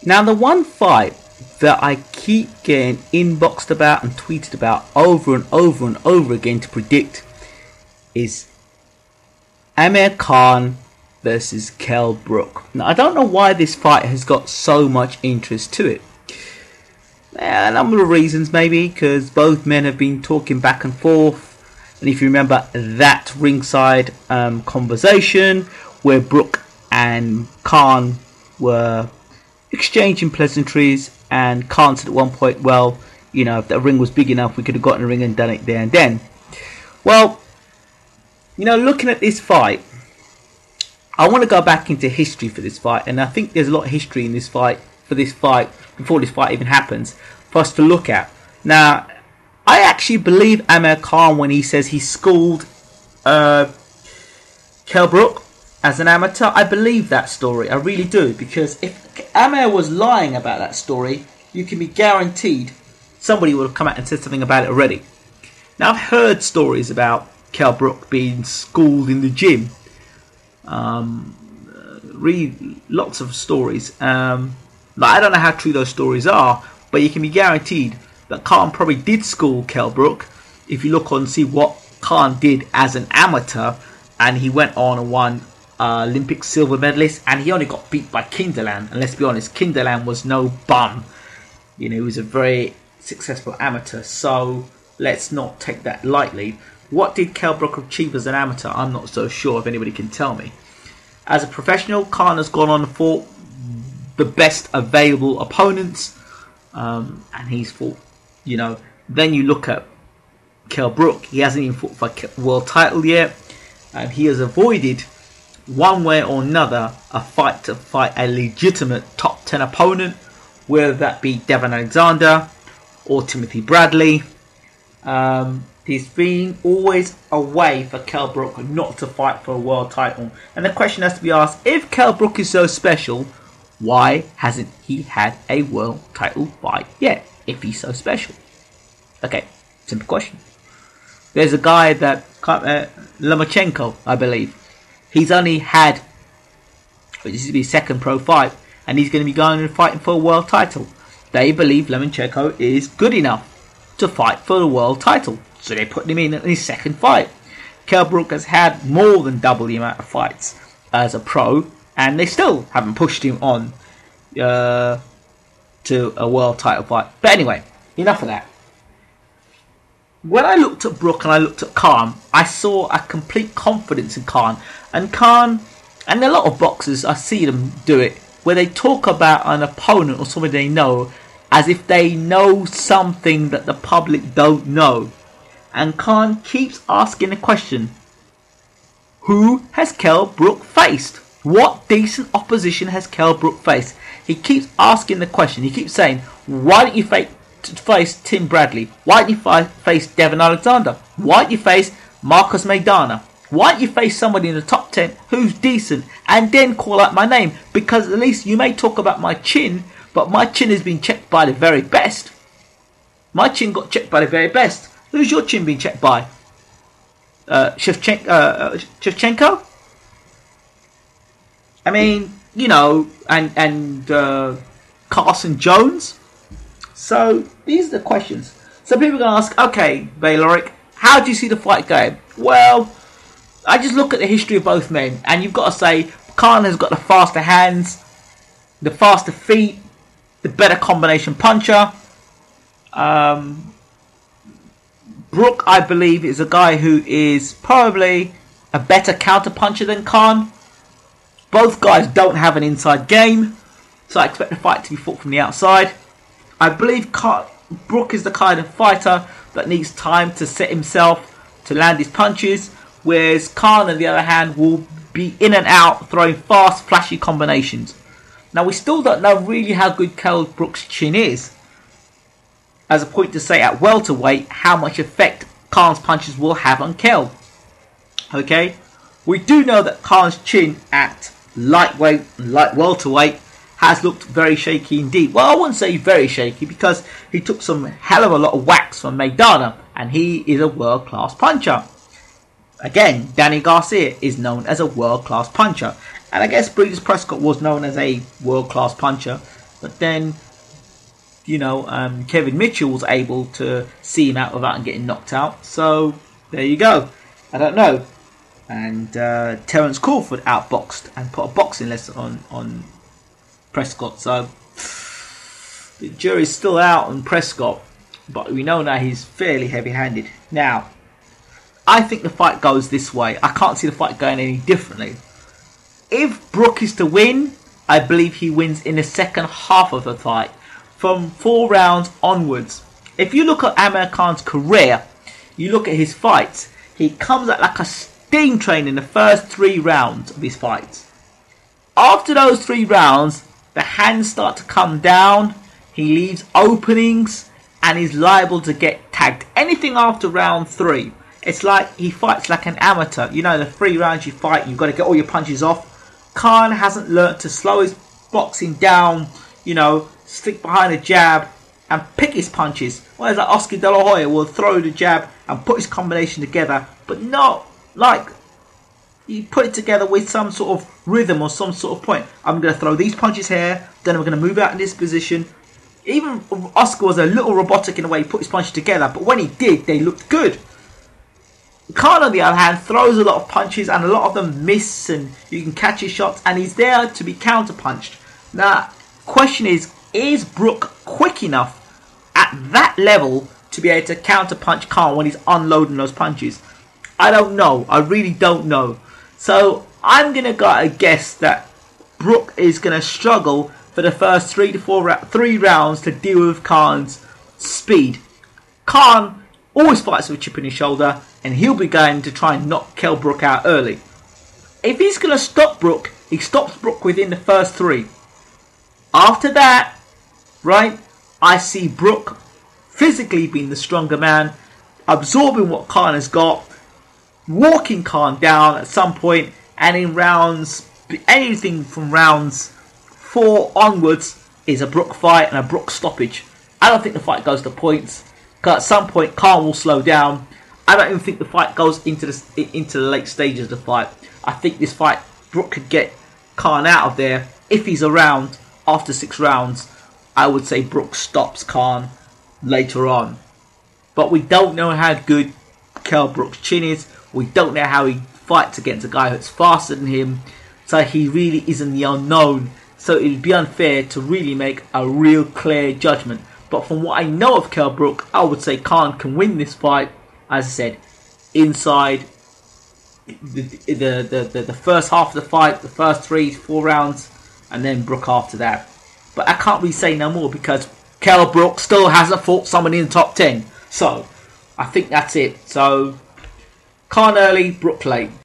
Now, the one fight that I keep getting inboxed about and tweeted about over and over and over again to predict is Amir versus Kell Brook. Now, I don't know why this fight has got so much interest to it. A number of reasons, maybe because both men have been talking back and forth. And if you remember that ringside conversation where Brook and Khan were exchanging pleasantries, and Khan said at one point, well, you know, if the ring was big enough, we could have gotten a ring and done it there and then. Well, you know, looking at this fight, I want to go back into history for this fight, and I think there's a lot of history in this fight, before this fight even happens, for us to look at. Now, I actually believe Amir Khan when he says he schooled Kell Brook as an amateur. I believe that story, I really do, because if Amir was lying about that story, you can be guaranteed somebody would have come out and said something about it already. Now, I've heard stories about Kell Brook being schooled in the gym. Read lots of stories. I don't know how true those stories are, but you can be guaranteed that Khan probably did school Kell Brook. If you look on and see what Khan did as an amateur, and he went on and won Olympic silver medalist, and he only got beat by Kinderland. And let's be honest, Kinderland was no bum. You know, he was a very successful amateur. So let's not take that lightly. What did Kell Brook achieve as an amateur? I'm not so sure if anybody can tell me. As a professional, Khan has gone on and fought the best available opponents, and he's fought, you know. Then you look at Kell Brook, he hasn't even fought for a world title yet, and he has avoided, one way or another, a fight to fight a legitimate top 10 opponent, whether that be Devon Alexander or Timothy Bradley. There's been always a way for Kell Brook not to fight for a world title. And the question has to be asked, if Kell Brook is so special, why hasn't he had a world title fight yet, if he's so special? Okay, simple question. There's a guy that, Lomachenko, I believe. He's only had, this is his second pro fight, and he's going to be going and fighting for a world title. They believe Lomachenko is good enough to fight for the world title. So they put him in his second fight. Kell Brook has had more than double the amount of fights as a pro, and they still haven't pushed him on to a world title fight. But anyway, enough of that. When I looked at Brook and I looked at Khan, I saw a complete confidence in Khan. And Khan, and a lot of boxers, I see them do it, where they talk about an opponent or somebody they know as if they know something that the public don't know. And Khan keeps asking the question, who has Kell Brook faced? What decent opposition has Kell Brook faced? He keeps asking the question. He keeps saying, why don't you face Tim Bradley? Why don't you face Devon Alexander? Why don't you face Marcos Maidana? Why don't you face somebody in the top 10 who's decent and then call out my name? Because at least you may talk about my chin, but my chin has been checked by the very best. My chin got checked by the very best. Who's your chin been checked by? Shevchenko? I mean, you know, and Carson Jones. So these are the questions. So people are going to ask, okay, Bayloric, how do you see the fight going? Well, I just look at the history of both men, and you've got to say Khan has got the faster hands, the faster feet, the better combination puncher. Brook, I believe, is a guy who is probably a better counter puncher than Khan. Both guys don't have an inside game, so I expect the fight to be fought from the outside. I believe Brook is the kind of fighter that needs time to set himself to land his punches, whereas Khan, on the other hand, will be in and out throwing fast, flashy combinations. Now, we still don't know really how good Kell Brook's chin is, as a point to say at welterweight how much effect Khan's punches will have on Kell. Okay, we do know that Khan's chin at lightweight and light welterweight has looked very shaky indeed. Well, I wouldn't say very shaky, because he took some hell of a lot of whacks from Maidana, and he is a world-class puncher. Again, Danny Garcia is known as a world-class puncher, and I guess Breeders Prescott was known as a world-class puncher. But then, Kevin Mitchell was able to see him out without him getting knocked out. So there you go. I don't know. And Terence Crawford outboxed and put a boxing lesson on Prescott. So the jury's still out on Prescott, but we know now he's fairly heavy-handed. Now, I think the fight goes this way. I can't see the fight going any differently. If Brook is to win, I believe he wins in the second half of the fight, from 4 rounds onwards. If you look at Amir Khan's career, you look at his fights, he comes out like a steam train in the first 3 rounds of his fights. After those 3 rounds, the hands start to come down, he leaves openings, and he's liable to get tagged. Anything after round 3, it's like he fights like an amateur. The 3 rounds you fight, you've got to get all your punches off. Khan hasn't learnt to slow his boxing down, stick behind a jab and pick his punches. Whereas like Oscar De La Hoya will throw the jab and put his combination together, but not like you put it together with some sort of rhythm or some sort of point. I'm going to throw these punches here, then I'm going to move out in this position. Even Oscar was a little robotic in the way he put his punches together, but when he did, they looked good. Khan, on the other hand, throws a lot of punches and a lot of them miss, and you can catch his shots, and he's there to be counter-punched. Now, question is Brook quick enough at that level to be able to counter-punch Khan when he's unloading those punches? I don't know. I really don't know. So, I'm going to go a guess that Brook is going to struggle for the first 3 rounds to deal with Khan's speed. Khan always fights with a chip in his shoulder, and he'll be going to try and knock Kell Brook out early. If he's going to stop Brook, he stops Brook within the first 3. After that, right, I see Brook physically being the stronger man, absorbing what Khan has got, walking Khan down at some point, and in rounds, anything from rounds 4 onwards is a Brook fight and a Brook stoppage. I don't think the fight goes to points, because at some point Khan will slow down. I don't even think the fight goes into the late stages of the fight. I think this fight, Brook could get Khan out of there. If he's around after 6 rounds, I would say Brook stops Khan later on. But we don't know how good Kell Brook's chin is. We don't know how he fights against a guy that's faster than him. So he really isn't the unknown. So it would be unfair to really make a real clear judgment. But from what I know of Kell Brook, I would say Khan can win this fight. As I said, inside the first half of the fight, the first 3-4 rounds, and then Brook after that. But I can't really say no more because Kell Brook still hasn't fought someone in the top 10. So I think that's it. So Khan early, Brook late.